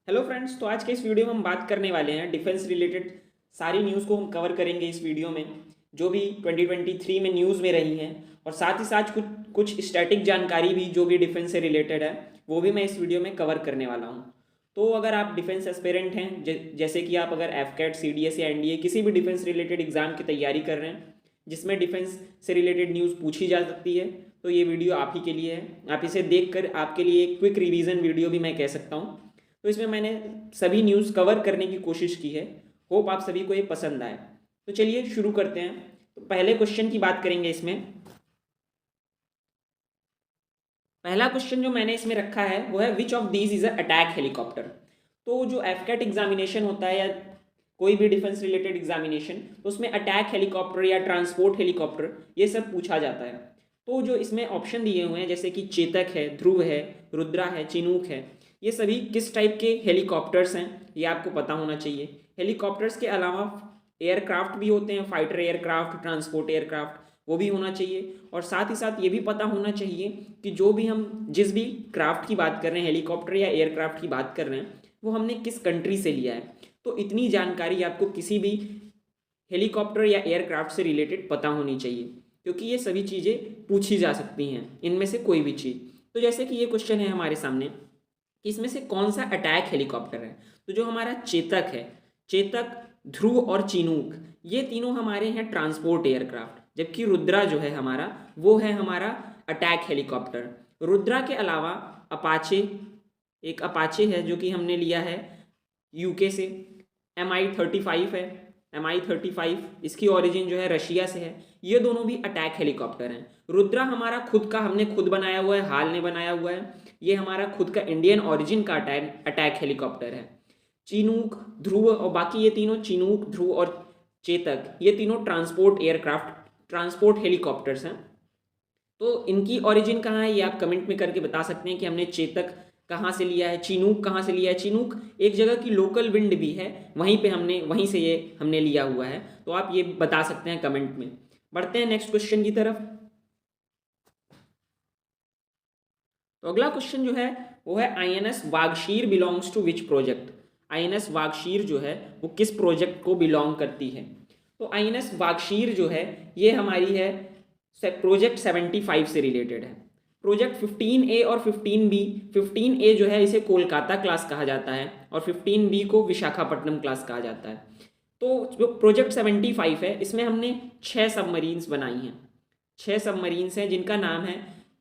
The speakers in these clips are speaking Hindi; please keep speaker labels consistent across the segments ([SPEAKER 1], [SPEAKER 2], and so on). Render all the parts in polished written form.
[SPEAKER 1] हेलो फ्रेंड्स, तो आज के इस वीडियो में हम बात करने वाले हैं डिफेंस रिलेटेड सारी न्यूज़ को हम कवर करेंगे इस वीडियो में, जो भी 2023 में न्यूज़ में रही हैं। और साथ ही साथ कुछ कुछ स्टैटिक जानकारी भी जो भी डिफेंस से रिलेटेड है वो भी मैं इस वीडियो में कवर करने वाला हूँ। तो अगर आप डिफेंस एस्पिरेंट हैं, जैसे कि आप अगर एफकेट, सीडीएस या एनडीए किसी भी डिफेंस रिलेटेड एग्जाम की तैयारी कर रहे हैं जिसमें डिफेंस से रिलेटेड न्यूज़ पूछी जा सकती है, तो ये वीडियो आप ही के लिए है। आप इसे देखकर आपके लिए एक क्विक रिवीजन वीडियो भी मैं कह सकता हूँ। तो इसमें मैंने सभी न्यूज़ कवर करने की कोशिश की है। होप आप सभी को ये पसंद आए। तो चलिए शुरू करते हैं। तो पहले क्वेश्चन की बात करेंगे। इसमें पहला क्वेश्चन जो मैंने इसमें रखा है वो है which of these is a attack helicopter. तो जो एफकेट एग्जामिनेशन होता है या कोई भी डिफेंस रिलेटेड एग्जामिनेशन, तो उसमें अटैक हेलीकॉप्टर या ट्रांसपोर्ट हेलीकॉप्टर ये सब पूछा जाता है। तो जो इसमें ऑप्शन दिए हुए हैं जैसे कि चेतक है, ध्रुव है, रुद्रा है, चिनूक है, ये सभी किस टाइप के हेलीकॉप्टर्स हैं ये आपको पता होना चाहिए। हेलीकॉप्टर्स के अलावा एयरक्राफ्ट भी होते हैं, फाइटर एयरक्राफ्ट, ट्रांसपोर्ट एयरक्राफ्ट, वो भी होना चाहिए। और साथ ही साथ ये भी पता होना चाहिए कि जो भी हम जिस भी क्राफ्ट की बात कर रहे हैं, हेलीकॉप्टर या एयरक्राफ्ट की बात कर रहे हैं, वो हमने किस कंट्री से लिया है। तो इतनी जानकारी आपको किसी भी हेलीकॉप्टर या एयरक्राफ्ट से रिलेटेड पता होनी चाहिए, क्योंकि ये सभी चीज़ें पूछी जा सकती हैं, इनमें से कोई भी चीज़। तो जैसे कि ये क्वेश्चन है हमारे सामने कि इसमें से कौन सा अटैक हेलीकॉप्टर है। तो जो हमारा चेतक है, चेतक, ध्रुव और चिनूक, ये तीनों हमारे हैं ट्रांसपोर्ट एयरक्राफ्ट, जबकि रुद्रा जो है हमारा, वो है हमारा अटैक हेलीकॉप्टर। रुद्रा के अलावा अपाचे, एक अपाचे है जो कि हमने लिया है यूके से। MI-35 है, MI-35 इसकी ओरिजिन जो है रशिया से है। ये दोनों भी अटैक हेलीकॉप्टर हैं। रुद्रा हमारा खुद का, हमने खुद बनाया हुआ है, हाल ने बनाया हुआ है। ये हमारा खुद का इंडियन ओरिजिन का अटैक हेलीकॉप्टर है। चिनूक, ध्रुव और बाकी ये तीनों, चिनूक, ध्रुव और चेतक, ये तीनों ट्रांसपोर्ट एयरक्राफ्ट, ट्रांसपोर्ट हेलीकॉप्टर्स हैं। तो इनकी ओरिजिन कहाँ है ये आप कमेंट में करके बता सकते हैं कि हमने चेतक कहाँ से लिया है, चिनूक कहाँ से लिया है। चिनूक एक जगह की लोकल विंड भी है, वहीं पे हमने, वहीं से ये हमने लिया हुआ है। तो आप ये बता सकते हैं कमेंट में। बढ़ते हैं नेक्स्ट क्वेश्चन की तरफ। तो अगला क्वेश्चन जो है वो है INS Vagsheer belongs to which project. INS Vagsheer जो है वो किस प्रोजेक्ट को बिलोंग करती है। तो INS वागशीर जो है ये हमारी है प्रोजेक्ट 75 से रिलेटेड है। प्रोजेक्ट 15A और 15B, 15A जो है इसे कोलकाता क्लास कहा जाता है और 15B को विशाखापट्टनम क्लास कहा जाता है। तो जो प्रोजेक्ट 75 है इसमें हमने 6 सबमरीन्स बनाई हैं। 6 सबमरीन्स हैं जिनका नाम है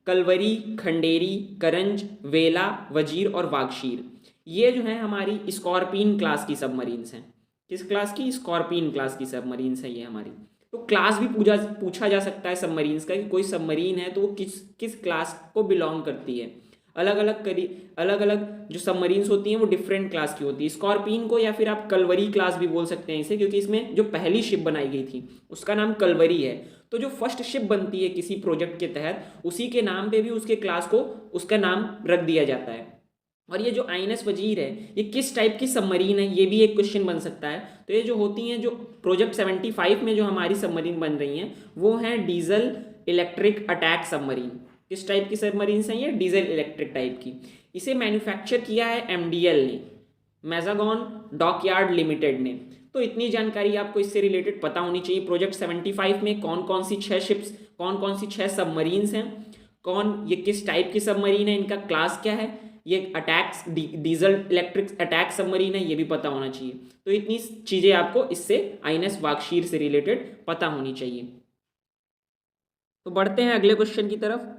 [SPEAKER 1] कलवरी, खंडेरी, करंज, वेला, वजीर और वागशीर। ये जो है हमारी स्कॉर्पियन क्लास की सबमरीन्स हैं। किस क्लास की? स्कॉर्पियन क्लास की सबमरीन्स है ये हमारी। तो क्लास भी पूछा जा सकता है सबमरीन्स का कि कोई सबमरीन है तो वो किस किस क्लास को बिलोंग करती है। अलग अलग जो सबमरीन्स होती हैं वो डिफरेंट क्लास की होती है। स्कॉर्पियन को या फिर आप कलवरी क्लास भी बोल सकते हैं इसे, क्योंकि इसमें जो पहली शिप बनाई गई थी उसका नाम कलवरी है। तो जो फर्स्ट शिप बनती है किसी प्रोजेक्ट के तहत, उसी के नाम पे भी उसके क्लास को उसका नाम रख दिया जाता है। और ये जो INS वजीर है ये किस टाइप की सबमरीन है, ये भी एक क्वेश्चन बन सकता है। तो ये जो होती हैं, जो प्रोजेक्ट 75 में जो हमारी सबमरीन बन रही हैं, वो हैं डीजल इलेक्ट्रिक अटैक सबमरीन। किस टाइप की सबमरीन हैं ये? डीजल इलेक्ट्रिक टाइप की। इसे मैन्युफैक्चर किया है MDL ने, मैजागॉन डॉकयार्ड लिमिटेड ने। तो इतनी जानकारी आपको इससे रिलेटेड पता होनी चाहिए। प्रोजेक्ट 75 में कौन कौन सी 6 शिप्स, कौन कौन सी 6 सबमरीन्स हैं, कौन ये किस टाइप की सबमरीन है, इनका क्लास क्या है, ये attacks diesel electric attack submarine है, ये भी पता होना चाहिए। तो इतनी चीजें आपको इससे INS वागशीर से रिलेटेड पता होनी चाहिए। तो बढ़ते हैं अगले क्वेश्चन की तरफ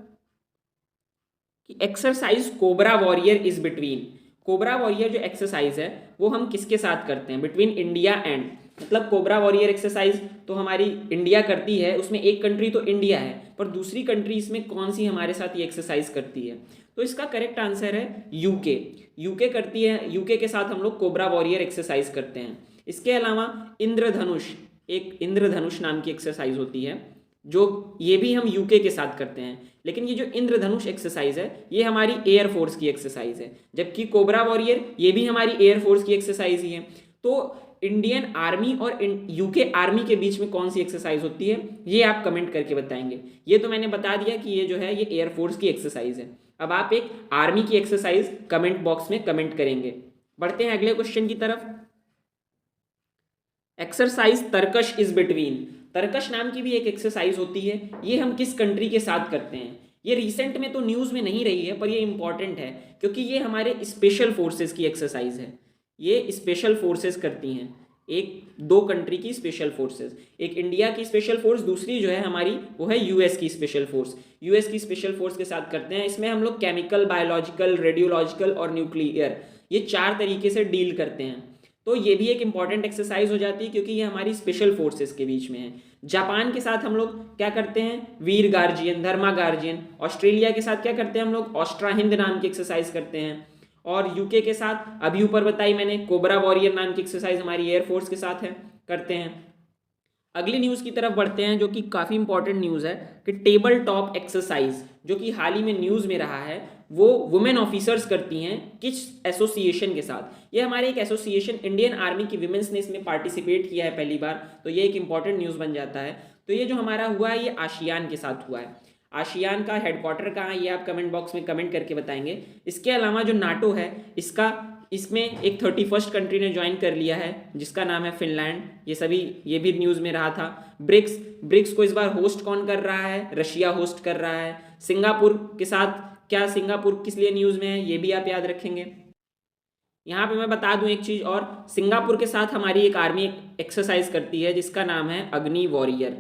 [SPEAKER 1] कि exercise cobra warrior is between. Cobra warrior जो एक्सरसाइज है वो हम किसके साथ करते हैं? बिटवीन इंडिया एंड, मतलब कोबरा वॉरियर एक्सरसाइज तो हमारी इंडिया करती है, उसमें एक कंट्री तो इंडिया है, पर दूसरी कंट्री इसमें कौन सी हमारे साथ ये एक्सरसाइज करती है? तो इसका करेक्ट आंसर है यूके। यूके करती है, यूके के साथ हम लोग कोबरा वॉरियर एक्सरसाइज करते हैं। इसके अलावा इंद्रधनुष, एक इंद्रधनुष नाम की एक्सरसाइज होती है जो ये भी हम यूके के साथ करते हैं। लेकिन ये जो इंद्रधनुष एक्सरसाइज है ये हमारी एयरफोर्स की एक्सरसाइज है, जबकि कोबरा वॉरियर ये भी हमारी एयरफोर्स की एक्सरसाइज ही है। तो इंडियन आर्मी और यूके आर्मी के बीच में कौन सी एक्सरसाइज होती है ये आप कमेंट करके बताएंगे। ये तो मैंने बता दिया कि ये जो है ये एयरफोर्स की एक्सरसाइज है। अब आप एक आर्मी की एक्सरसाइज कमेंट बॉक्स में कमेंट करेंगे। बढ़ते हैं अगले क्वेश्चन की तरफ। एक्सरसाइज तरकश इज बिटवीन, तरकश नाम की भी एक एक्सरसाइज होती है, ये हम किस कंट्री के साथ करते हैं? ये रिसेंट में तो न्यूज़ में नहीं रही है, पर ये इंपॉर्टेंट है क्योंकि ये हमारे स्पेशल फोर्सेस की एक्सरसाइज है। ये स्पेशल फोर्सेस करती हैं, एक दो कंट्री की स्पेशल फोर्सेस, एक इंडिया की स्पेशल फोर्स, दूसरी जो है हमारी वो है यूएस की स्पेशल फोर्स। यूएस की स्पेशल फोर्स के साथ करते हैं। इसमें हम लोग केमिकल, बायोलॉजिकल, रेडियोलॉजिकल और न्यूक्लियर, ये 4 तरीके से डील करते हैं। तो ये भी एक इंपॉर्टेंट एक्सरसाइज हो जाती है क्योंकि ये हमारी स्पेशल फोर्सेस के बीच में है। जापान के साथ हम लोग क्या करते हैं? वीर गार्जियन, धर्मा गार्जियन। ऑस्ट्रेलिया के साथ क्या करते हैं हम लोग? ऑस्ट्रा हिंद नाम की एक्सरसाइज करते हैं। और यूके के साथ अभी ऊपर बताई मैंने, कोबरा वॉरियर नाम की एक्सरसाइज हमारी एयरफोर्स के साथ है, करते हैं। अगली न्यूज़ की तरफ बढ़ते हैं जो कि काफ़ी इंपॉर्टेंट न्यूज़ है कि टेबल टॉप एक्सरसाइज जो कि हाल ही में न्यूज़ में रहा है, वो वुमेन ऑफिसर्स करती हैं किस एसोसिएशन के साथ? ये हमारे एक एसोसिएशन, इंडियन आर्मी की विमेंस ने इसमें पार्टिसिपेट किया है पहली बार, तो ये एक इंपॉर्टेंट न्यूज़ बन जाता है। तो ये जो हमारा हुआ है ये आशियान के साथ हुआ है। आशियान का हेडक्वार्टर कहाँ है ये आप कमेंट बॉक्स में कमेंट करके बताएंगे। इसके अलावा जो नाटो है इसमें एक 31st कंट्री ने ज्वाइन कर लिया है जिसका नाम है फिनलैंड। ये भी न्यूज़ में रहा था। ब्रिक्स को इस बार होस्ट कौन कर रहा है? रशिया होस्ट कर रहा है। सिंगापुर के साथ, क्या सिंगापुर किस लिए न्यूज़ में है ये भी आप याद रखेंगे। यहाँ पे मैं बता दूं एक चीज़ और, सिंगापुर के साथ हमारी एक आर्मी एक्सरसाइज करती है जिसका नाम है अग्नि वॉरियर।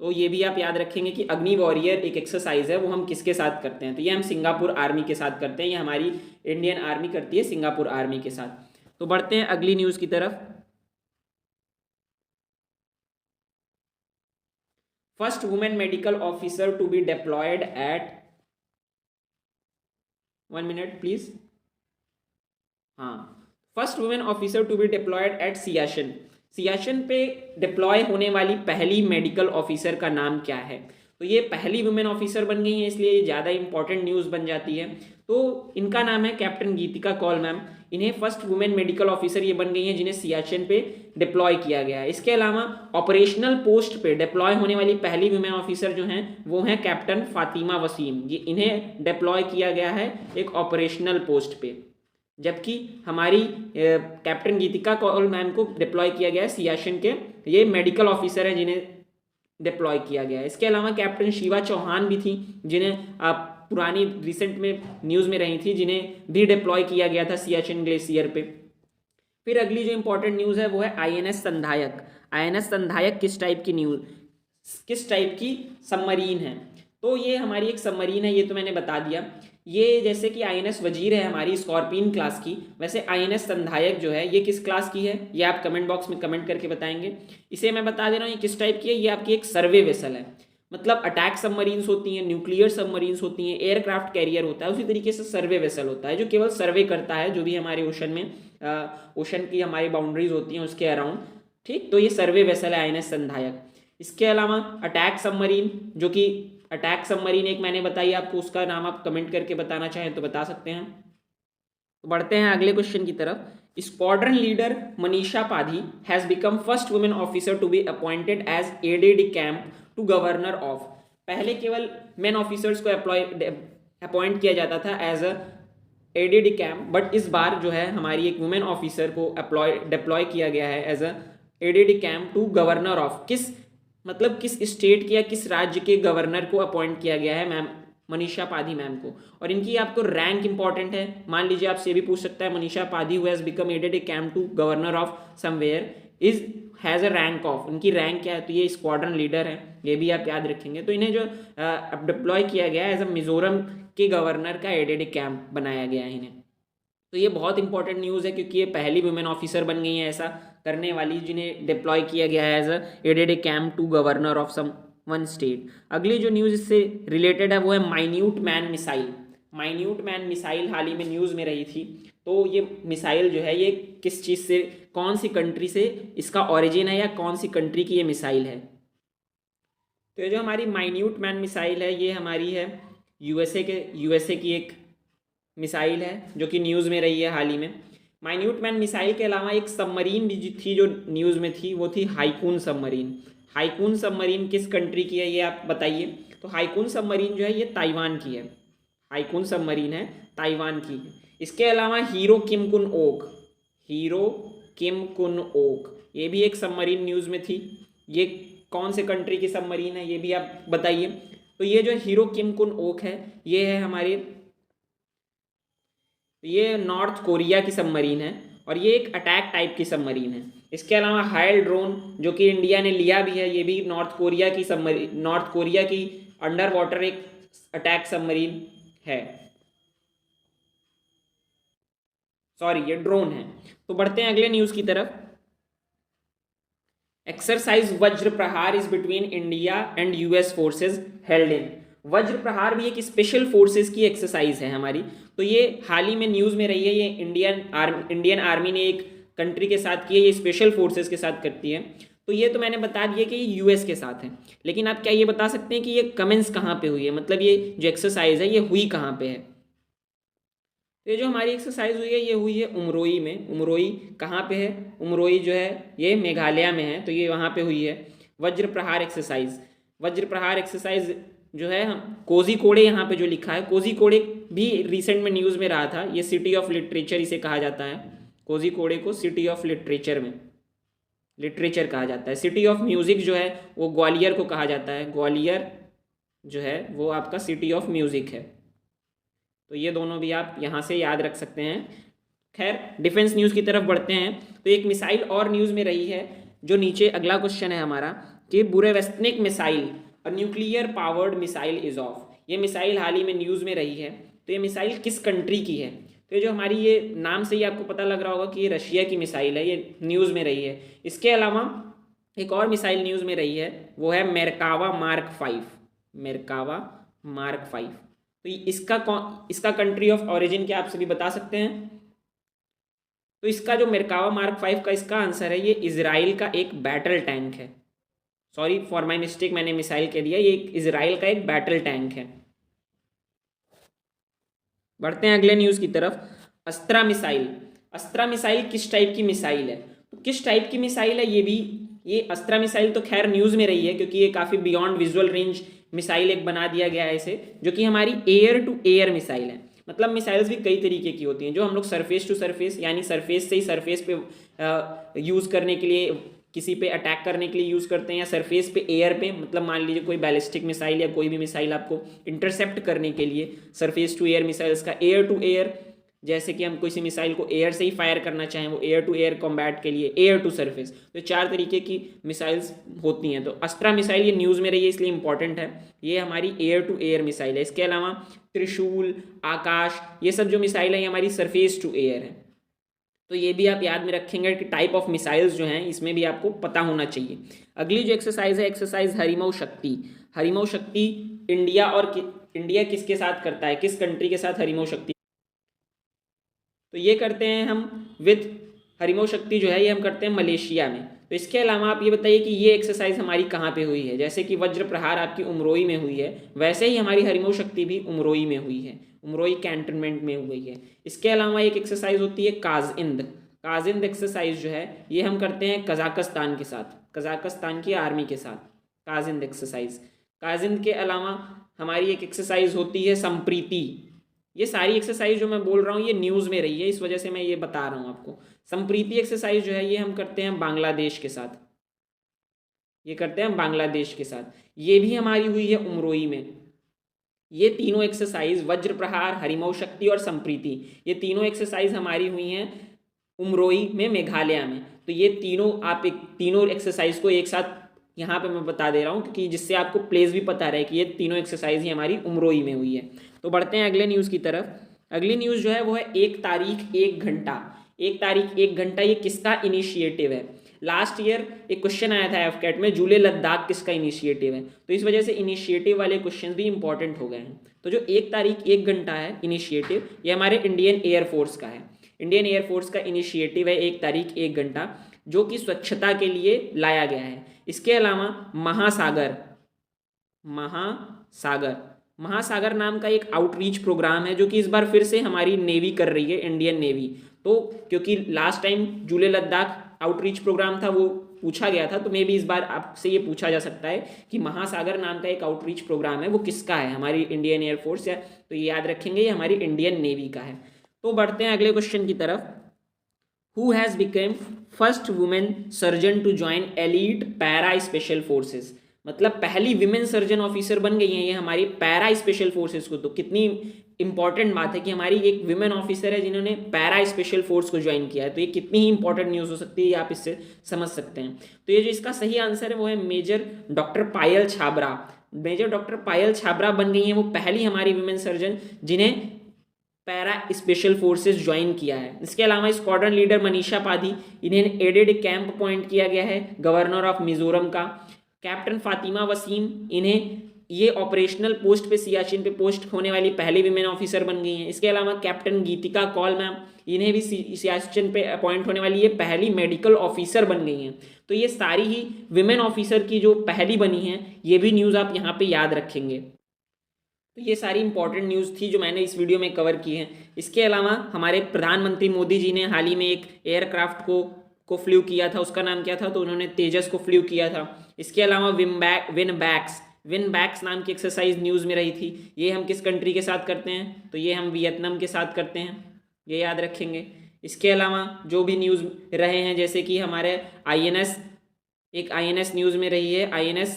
[SPEAKER 1] तो ये भी आप याद रखेंगे कि अग्नि वॉरियर एक एक्सरसाइज है, वो हम किसके साथ करते हैं? तो ये हम सिंगापुर आर्मी के साथ करते हैं, ये हमारी इंडियन आर्मी करती है सिंगापुर आर्मी के साथ। तो बढ़ते हैं अगली न्यूज़ की तरफ। First women medical officer to be deployed at, 1 minute please. हाँ, first women officer to be deployed at Siachen. Siachen पे डिप्लॉय होने वाली पहली मेडिकल ऑफिसर का नाम क्या है? तो ये पहली वुमेन ऑफिसर बन गई हैं, इसलिए ये ज़्यादा इंपॉर्टेंट न्यूज़ बन जाती है। तो इनका नाम है कैप्टन गीतिका कौल मैम। इन्हें फर्स्ट वुमेन मेडिकल ऑफिसर ये बन गई हैं जिन्हें सियाचिन पे डिप्लॉय किया गया है। इसके अलावा ऑपरेशनल पोस्ट पे डिप्लॉय होने वाली पहली वुमेन ऑफिसर जो हैं वो हैं कैप्टन फातिमा वसीम। ये इन्हें डिप्लॉय किया गया है एक ऑपरेशनल पोस्ट पे, जबकि हमारी कैप्टन गीतिका कौल मैम को डिप्लॉय किया गया है सियाचिन के, ये मेडिकल ऑफिसर हैं जिन्हें डिप्लॉय किया गया है। इसके अलावा कैप्टन शिवा चौहान भी थी जिन्हें पुरानी रिसेंट में न्यूज़ में रही थी, जिन्हें भी डिप्लॉय किया गया था सियाचिन ग्लेशियर पे। फिर अगली जो इंपॉर्टेंट न्यूज़ है वो है आईएनएस संधायक। आईएनएस संधायक किस टाइप की सबमरीन है? तो ये हमारी एक सबमरीन है, ये तो मैंने बता दिया। ये जैसे कि आईएनएस वजीर है हमारी स्कॉर्पियन क्लास की, वैसे आईएनएस संधायक जो है ये किस क्लास की है ये आप कमेंट बॉक्स में कमेंट करके बताएंगे। इसे मैं बता दे रहा हूँ ये किस टाइप की है। ये आपकी एक सर्वे वेसल है, मतलब अटैक सबमरीन्स होती हैं, न्यूक्लियर सबमरीन्स होती हैं, एयरक्राफ्ट कैरियर होता है, उसी तरीके से सर्वे वेसल होता है जो केवल सर्वे करता है जो भी हमारे ओशन में ओशन की हमारी बाउंड्रीज होती हैं उसके अराउंड। ठीक, तो ये सर्वे वेसल है आईएनएस संधायक। इसके अलावा अटैक सबमरीन, जो कि अटैक सबमरीन एक मैंने बताई आपको, उसका नाम आप कमेंट करके बताना चाहें तो बता सकते हैं। तो बढ़ते हैं अगले क्वेश्चन की तरफ। Squadron leader Manisha Padhi has become first women officer to be appointed as aide de camp to governor of. पहले केवल मेन ऑफिसर्स को अपॉइंट किया जाता था as a aide de camp, but इस बार जो है हमारी एक वुमेन ऑफिसर को डिप्लॉय किया गया है as a aide de camp to governor of. किस स्टेट के या किस राज्य के गवर्नर को अपॉइंट किया गया है मैम, मनीषा पाधी मैम को। और इनकी आपको रैंक इंपॉर्टेंट है, मान लीजिए आपसे भी पूछ सकता है Manisha Padhi who has become aide de camp to governor of somewhere is has a rank of, इनकी रैंक क्या है? तो ये स्क्वाड्रन लीडर है, ये भी आप याद रखेंगे। तो इन्हें जो डिप्लॉय किया गया है एज अ मिजोरम के गवर्नर का एडेड ए कैंप बनाया गया है इन्हें। तो ये बहुत इंपॉर्टेंट न्यूज़ है क्योंकि ये पहली वुमेन ऑफिसर बन गई हैं ऐसा करने वाली जिन्हें डिप्लॉय किया गया है as a aide de camp to governor of some one state. अगली जो न्यूज़ इससे रिलेटेड है वो है minuteman missile. Minuteman missile हाल ही में न्यूज़ में रही थी। तो ये मिसाइल जो है ये किस चीज़ से, कौन सी कंट्री से इसका ऑरिजिन है या कौन सी कंट्री की ये मिसाइल है? तो ये जो हमारी माइन्यूट मैन मिसाइल है ये हमारी है यूएसए की एक मिसाइल है जो कि न्यूज़ में रही है हाल ही में। माइन्यूट मैन मिसाइल के अलावा एक सबमरीन भी थी जो न्यूज़ में थी, वो थी हाईकून सबमरीन। हाईकून सबमरीन किस कंट्री की है ये आप बताइए। तो हाईकून सबमरीन जो है ये ताइवान की है, हाईकून सबमरीन है ताइवान की है। इसके अलावा हीरो किम कुन ओक, हीरो किम कुन ओक, ये भी एक सबमरीन न्यूज़ में थी। ये कौन से कंट्री की सबमरीन है ये भी आप बताइए। तो ये जो हीरो किम कुन ओक है ये है हमारे, ये नॉर्थ कोरिया की सबमरीन है और ये एक अटैक टाइप की सबमरीन है। इसके अलावा हायल ड्रोन जो कि इंडिया ने लिया भी है, ये भी नॉर्थ कोरिया की सबमरीन, नॉर्थ कोरिया की अंडर वाटर एक अटैक सबमरीन है, सॉरी ये ड्रोन है। तो बढ़ते हैं अगले न्यूज़ की तरफ। एक्सरसाइज वज्र प्रहार is between India and US forces held in. वज्र प्रहार भी एक स्पेशल फोर्सेज की एक्सरसाइज है हमारी। तो ये हाल ही में न्यूज़ में रही है, ये इंडियन आर्मी ने एक कंट्री के साथ की है, ये स्पेशल फोर्सेज के साथ करती है। तो ये तो मैंने बता दिया कि ये यूएस के साथ है, लेकिन आप क्या ये बता सकते हैं कि ये कमेंस कहाँ पे हुई है, मतलब ये जो एक्सरसाइज है ये हुई कहाँ पे है। तो ये जो हमारी एक्सरसाइज हुई है ये हुई है उमरोई में। उमरोई कहाँ पे है, उमरोई जो है ये मेघालय में है, तो ये वहाँ पे हुई है वज्र प्रहार एक्सरसाइज। वज्र प्रहार एक्सरसाइज जो है, हम कोझीकोडे यहाँ पे जो लिखा है, कोझीकोडे भी रिसेंट में न्यूज़ में रहा था। ये सिटी ऑफ लिटरेचर इसे कहा जाता है, कोझीकोडे को सिटी ऑफ लिटरेचर में लिटरेचर कहा जाता है। सिटी ऑफ म्यूज़िक जो है वो ग्वालियर को कहा जाता है, ग्वालियर जो है वो आपका सिटी ऑफ म्यूज़िक है। तो ये दोनों भी आप यहाँ से याद रख सकते हैं। खैर डिफेंस न्यूज़ की तरफ बढ़ते हैं। तो एक मिसाइल और न्यूज़ में रही है, जो नीचे अगला क्वेश्चन है हमारा कि Burevestnik missile, a nuclear powered missile is of. ये मिसाइल हाल ही में न्यूज़ में रही है। तो ये मिसाइल किस कंट्री की है? तो ये जो हमारी, ये नाम से ही आपको पता लग रहा होगा कि ये रशिया की मिसाइल है, ये न्यूज़ में रही है। इसके अलावा एक और मिसाइल न्यूज़ में रही है, वो है मेरकावा मार्क 5, मेरकावा मार्क 5। तो इसका कंट्री ऑफ ओरिजिन क्या आप सभी बता सकते हैं? तो इसका जो मेरकावा मार्क 5 का इसका आंसर है, ये इजराइल का एक बैटल टैंक है। सॉरी फॉर माय मिस्टेक, मैंने मिसाइल कह दिया, ये इजराइल का एक बैटल टैंक है। बढ़ते हैं अगले न्यूज़ की तरफ। अस्त्रा मिसाइल, अस्त्रा मिसाइल किस टाइप की मिसाइल है? तो किस टाइप की मिसाइल है ये अस्त्रा मिसाइल तो खैर न्यूज़ में रही है, क्योंकि ये काफ़ी बियॉन्ड विजुअल रेंज मिसाइल एक बना दिया गया है इसे, जो कि हमारी एयर टू एयर मिसाइल है। मतलब मिसाइल्स भी कई तरीके की होती हैं, जो हम लोग सरफेस टू सरफेस यानी सरफेस से ही सरफेस पे यूज़ करने के लिए, किसी पे अटैक करने के लिए यूज़ करते हैं, या सरफेस पे एयर पे, मतलब मान लीजिए कोई बैलिस्टिक मिसाइल या कोई भी मिसाइल आपको इंटरसेप्ट करने के लिए, सरफेस टू एयर मिसाइल्स का। एयर टू एयर, जैसे कि हम किसी मिसाइल को एयर से ही फायर करना चाहें, वो एयर टू एयर कॉम्बैट के लिए एयर टू सरफेस। तो 4 तरीके की मिसाइल्स होती हैं। तो अस्त्रा मिसाइल ये न्यूज़ में रही है इसलिए इंपॉर्टेंट है, ये हमारी एयर टू एयर मिसाइल है। इसके अलावा त्रिशूल, आकाश, ये सब जो मिसाइल है ये हमारी सरफेस टू एयर है। तो ये भी आप याद में रखेंगे कि टाइप ऑफ मिसाइल्स जो हैं इसमें भी आपको पता होना चाहिए। अगली जो एक्सरसाइज है, एक्सरसाइज हरिमऊ शक्ति। हरिमऊ शक्ति इंडिया किसके साथ करता है, किस कंट्री के साथ हरिमऊ शक्ति? तो ये करते हैं हम विद हरिमऊ शक्ति जो है ये हम करते हैं मलेशिया में। तो इसके अलावा आप ये बताइए कि ये एक्सरसाइज हमारी कहाँ पे हुई है? जैसे कि वज्र प्रहार आपकी उमरोई में हुई है, वैसे ही हमारी हरिमऊ शक्ति भी उमरोई में हुई है, उमरोई कैंटोनमेंट में हुई है। इसके अलावा एक एक्सरसाइज होती है काजिंद। काजिंद एक्सरसाइज जो है ये हम करते हैं कजाकिस्तान के साथ, कजाकिस्तान की आर्मी के साथ, काजिंद एक्सरसाइज। काजिंद के अलावा हमारी एक एक्सरसाइज होती है संप्रीति। ये सारी एक्सरसाइज जो मैं बोल रहा हूँ ये न्यूज़ में रही है, इस वजह से मैं ये बता रहा हूँ आपको। संप्रीति एक्सरसाइज जो है ये हम करते हैं बांग्लादेश के साथ, ये करते हैं बांग्लादेश के साथ। ये भी हमारी हुई है उमरोई में। ये तीनों एक्सरसाइज वज्र प्रहार, हरिमऊ शक्ति और संप्रीति, ये तीनों एक्सरसाइज हमारी हुई हैं उमरोई में, मेघालय में। तो ये तीनों एक्सरसाइज को एक साथ यहाँ पे मैं बता दे रहा हूँ, क्योंकि जिससे आपको प्लेस भी पता रहे कि ये तीनों एक्सरसाइज ही हमारी उमरोई में हुई है। तो बढ़ते हैं अगले न्यूज़ की तरफ। अगली न्यूज़ जो है वो है 1 तारीख 1 घंटा। 1 तारीख 1 घंटा ये किसका इनिशिएटिव है? लास्ट ईयर एक क्वेश्चन आया था एफकेट में, जूले लद्दाख किसका इनिशिएटिव है? तो इस वजह से इनिशिएटिव वाले क्वेश्चन भी इंपॉर्टेंट हो गए हैं। तो जो 1 तारीख 1 घंटा है इनिशिएटिव, ये हमारे इंडियन एयरफोर्स का है। इंडियन एयरफोर्स का इनिशिएटिव है 1 तारीख 1 घंटा, जो कि स्वच्छता के लिए लाया गया है। इसके अलावा महासागर नाम का एक आउटरीच प्रोग्राम है, जो कि इस बार फिर से हमारी नेवी कर रही है, इंडियन नेवी। तो क्योंकि last time Julley Ladakh outreach program था वो पूछा गया था, तो मे भी इस बार आपसे ये पूछा जा सकता है कि महासागर नाम का एक आउटरीच प्रोग्राम है वो किसका है? हमारी इंडियन एयरफोर्स है। तो ये याद रखेंगे ये हमारी इंडियन नेवी का है। तो बढ़ते हैं अगले क्वेश्चन की तरफ। Who has become first women surgeon to join elite para special forces, मतलब पहली विमेन सर्जन ऑफिसर बन गई हैं ये हमारी पैरा स्पेशल फोर्सेस को। तो कितनी इंपॉर्टेंट बात है कि हमारी एक विमेन ऑफिसर है जिन्होंने पैरा स्पेशल फोर्स को ज्वाइन किया है। तो ये कितनी ही इंपॉर्टेंट न्यूज़ हो सकती है, ये आप इससे समझ सकते हैं। तो ये जो इसका सही आंसर है वो है मेजर डॉक्टर पायल छाबरा। मेजर डॉक्टर पायल छाबरा बन गई हैं वो पहली हमारी विमेन सर्जन जिन्हें पैरा स्पेशल फोर्सेस ज्वाइन किया है। इसके अलावा स्क्वाड्रन लीडर मनीषा पाधी, इन्हें एडेड कैंप अपॉइंट किया गया है गवर्नर ऑफ मिजोरम का। कैप्टन फातिमा वसीम, इन्हें ये ऑपरेशनल पोस्ट पे सियाचिन पे पोस्ट होने वाली पहली विमेन ऑफिसर बन गई हैं। इसके अलावा कैप्टन गीतिका कौल मैम, इन्हें भी सियाचिन पे अपॉइंट होने वाली ये पहली मेडिकल ऑफिसर बन गई हैं। तो ये सारी ही विमेन ऑफिसर की जो पहली बनी हैं, ये भी न्यूज़ आप यहाँ पे याद रखेंगे। तो ये सारी इंपॉर्टेंट न्यूज़ थी जो मैंने इस वीडियो में कवर की है। इसके अलावा हमारे प्रधानमंत्री मोदी जी ने हाल ही में एक एयरक्राफ्ट को फ्लू किया था, उसका नाम क्या था, तो उन्होंने तेजस को फ्लू किया था। इसके अलावा विन बैक्स नाम की एक्सरसाइज न्यूज़ में रही थी। ये हम किस कंट्री के साथ करते हैं, तो ये हम वियतनाम के साथ करते हैं, ये याद रखेंगे। इसके अलावा जो भी न्यूज़ रहे हैं, जैसे कि हमारे एक INS न्यूज़ में रही है INS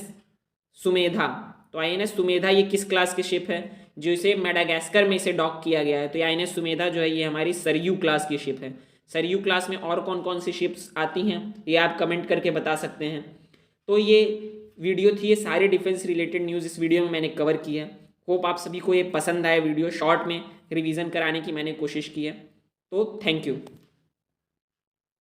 [SPEAKER 1] सुमेधा। तो INS सुमेधा ये किस क्लास की शिप है, जो इसे मेडागास्कर में इसे डॉक किया गया है। तो ये INS सुमेधा जो है ये हमारी सरयू क्लास की शिप है। सरयू क्लास में और कौन कौन सी शिप्स आती हैं ये आप कमेंट करके बता सकते हैं। तो ये वीडियो थी, ये सारे डिफेंस रिलेटेड न्यूज़ इस वीडियो में मैंने कवर की है। होप आप सभी को ये पसंद आया वीडियो, शॉर्ट में रिवीजन कराने की मैंने कोशिश की है। तो थैंक यू।